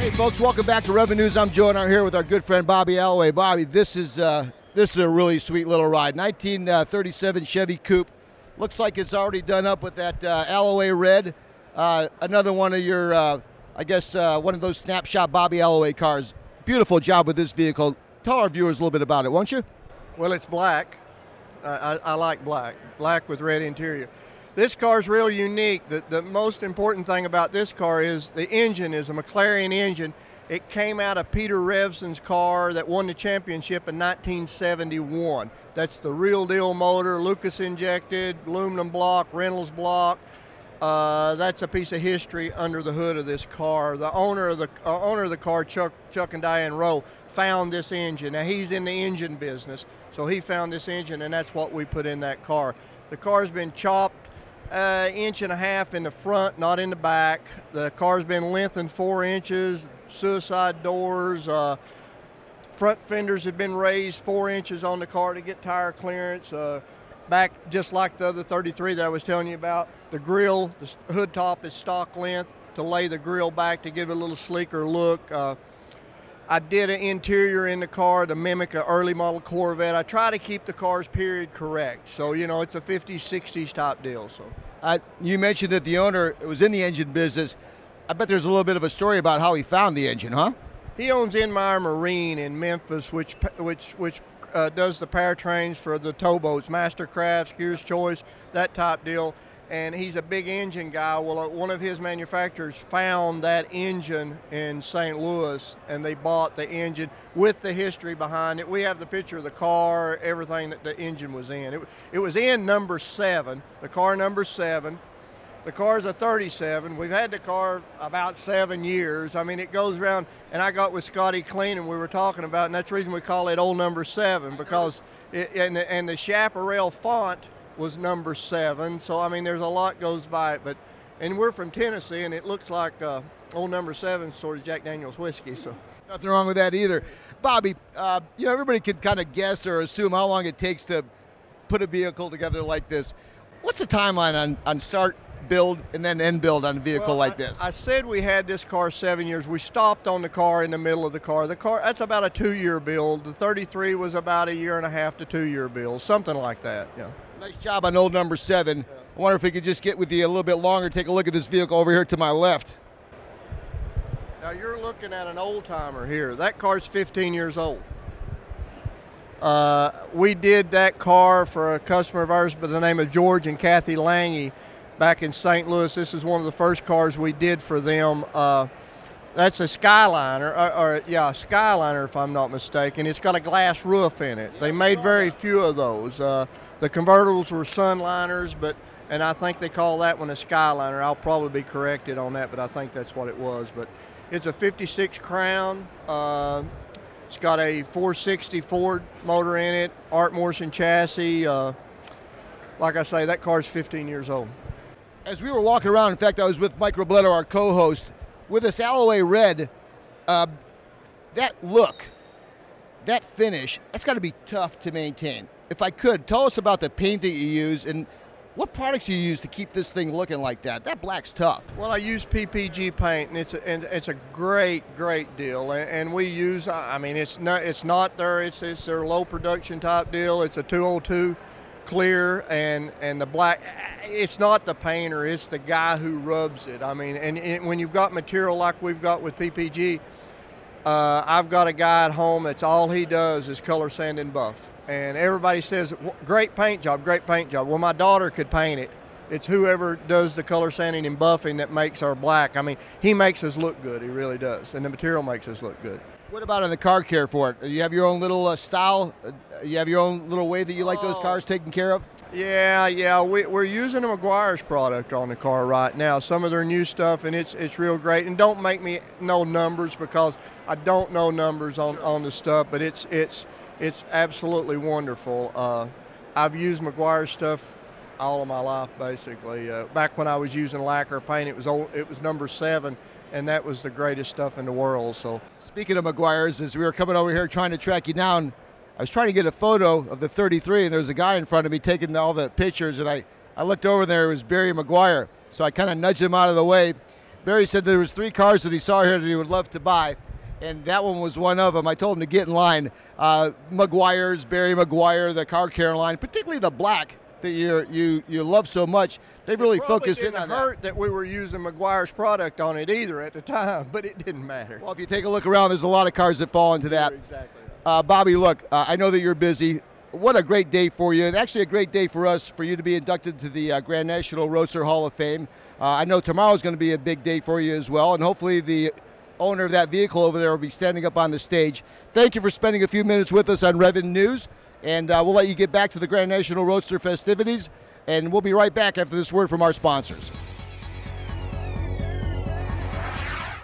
Hey folks, welcome back to REV'N News. I'm Joe and I'm here with our good friend Bobby Alloway. Bobby, this is a really sweet little ride. 1937 Chevy Coupe. Looks like it's already done up with that Alloway red. Another one of your, one of those snapshot Bobby Alloway cars. Beautiful job with this vehicle. Tell our viewers a little bit about it, won't you? Well, it's black. I like black. Black with red interior. This car is real unique. The most important thing about this car is the engine is a McLaren engine. It came out of Peter REV'N's car that won the championship in 1971. That's the real deal motor, Lucas injected, aluminum block, Reynolds block. That's a piece of history under the hood of this car. The owner of the car, Chuck and Diane Rowe, found this engine. Now he's in the engine business, so he found this engine, and that's what we put in that car. The car's been chopped 1.5 inches in the front, not in the back. The car's been lengthened 4 inches. Suicide doors. Front fenders have been raised 4 inches on the car to get tire clearance. Back, just like the other 33 that I was telling you about, the grill, the hood top is stock length to lay the grill back to give it a little sleeker look. I did an interior in the car to mimic an early model Corvette. I try to keep the cars period correct. So, you know, it's a 50s, 60s type deal. So, you mentioned that the owner was in the engine business. I bet there's a little bit of a story about how he found the engine, huh? He owns Enmeyer Marine in Memphis, which does the powertrains for the towboats, Mastercrafts, Gears Choice, that type deal. And he's a big engine guy. Well, one of his manufacturers found that engine in St. Louis, and they bought the engine with the history behind it. We have the picture of the car, everything that the engine was in. It was in number 7, the car number 7. The car's a 37. We've had the car about 7 years. I mean, it goes around, and I got with Scotty Clean, and we were talking about it, and that's the reason we call it old number 7, because and the chaparral font was number 7. So, I mean, there's a lot goes by it, and we're from Tennessee, and it looks like old number 7 sort of Jack Daniel's whiskey, so. Nothing wrong with that either. Bobby, everybody can kind of guess or assume how long it takes to put a vehicle together like this. What's the timeline on start, build, and then end build on a vehicle like this? I said we had this car 7 years. We stopped on the car in the middle of the car. The car, that's about a 2-year build. The 33 was about 1.5 to 2-year build, something like that, yeah. Nice job on old number 7. I wonder if we could just get with you a little bit longer, take a look at this vehicle over here to my left. Now you're looking at an old timer here. That car's 15 years old. We did that car for a customer of ours by the name of George and Kathy Lange back in St. Louis. This is one of the first cars we did for them. That's a Skyliner, Skyliner if I'm not mistaken. It's got a glass roof in it. They made very few of those. The convertibles were Sunliners, and I think they call that one a Skyliner. I'll probably be corrected on that, but I think that's what it was. But it's a 56 Crown. It's got a 460 Ford motor in it, Art Morrison chassis. Like I say, that car's 15 years old. As we were walking around, in fact, I was with Mike Robledo, our co-host, with this Alloway red. That look, that finish, that's got to be tough to maintain. If I could, tell us about the paint that you use and what products you use to keep this thing looking like that. That black's tough. Well, I use PPG paint, and it's a great deal. And we use, I mean, it's not their low production type deal. It's a 202 clear, and the black. It's not the painter, it's the guy who rubs it. I mean, and when you've got material like we've got with PPG, I've got a guy at home that's all he does is color sand and buff. And everybody says, great paint job, great paint job. Well, my daughter could paint it. It's whoever does the color sanding and buffing that makes our black. I mean, he makes us look good, he really does. And the material makes us look good. What about on the car care for it? You have your own little style? You have your own little way that you like those cars taken care of? Yeah. We're using a Meguiar's product on the car right now. Some of their new stuff, and it's real great. And don't make me know numbers because I don't know numbers on the stuff, but it's absolutely wonderful. I've used Meguiar's stuff all of my life, basically. Back when I was using lacquer paint, it was number 7. And that was the greatest stuff in the world. So, speaking of Meguiar's, as we were coming over here trying to track you down, I was trying to get a photo of the 33, and there was a guy in front of me taking all the pictures, and I looked over there, it was Barry Meguiar. So I kind of nudged him out of the way. Barry said there was 3 cars that he saw here that he would love to buy, and that one was one of them. I told him to get in line. Maguire's, Barry Maguire, the car care line, particularly the black that you love so much. They've really focused in on that. It hurt that we were using Maguire's product on it either at the time, but it didn't matter. Well, if you take a look around, there's a lot of cars that fall into that. Exactly. Bobby, look, I know that you're busy. What a great day for you, and actually a great day for us for you to be inducted to the Grand National Roadster Hall of Fame. I know tomorrow's going to be a big day for you as well, and hopefully the owner of that vehicle over there will be standing up on the stage. Thank you for spending a few minutes with us on REV'N News, and we'll let you get back to the Grand National Roadster festivities, and we'll be right back after this word from our sponsors.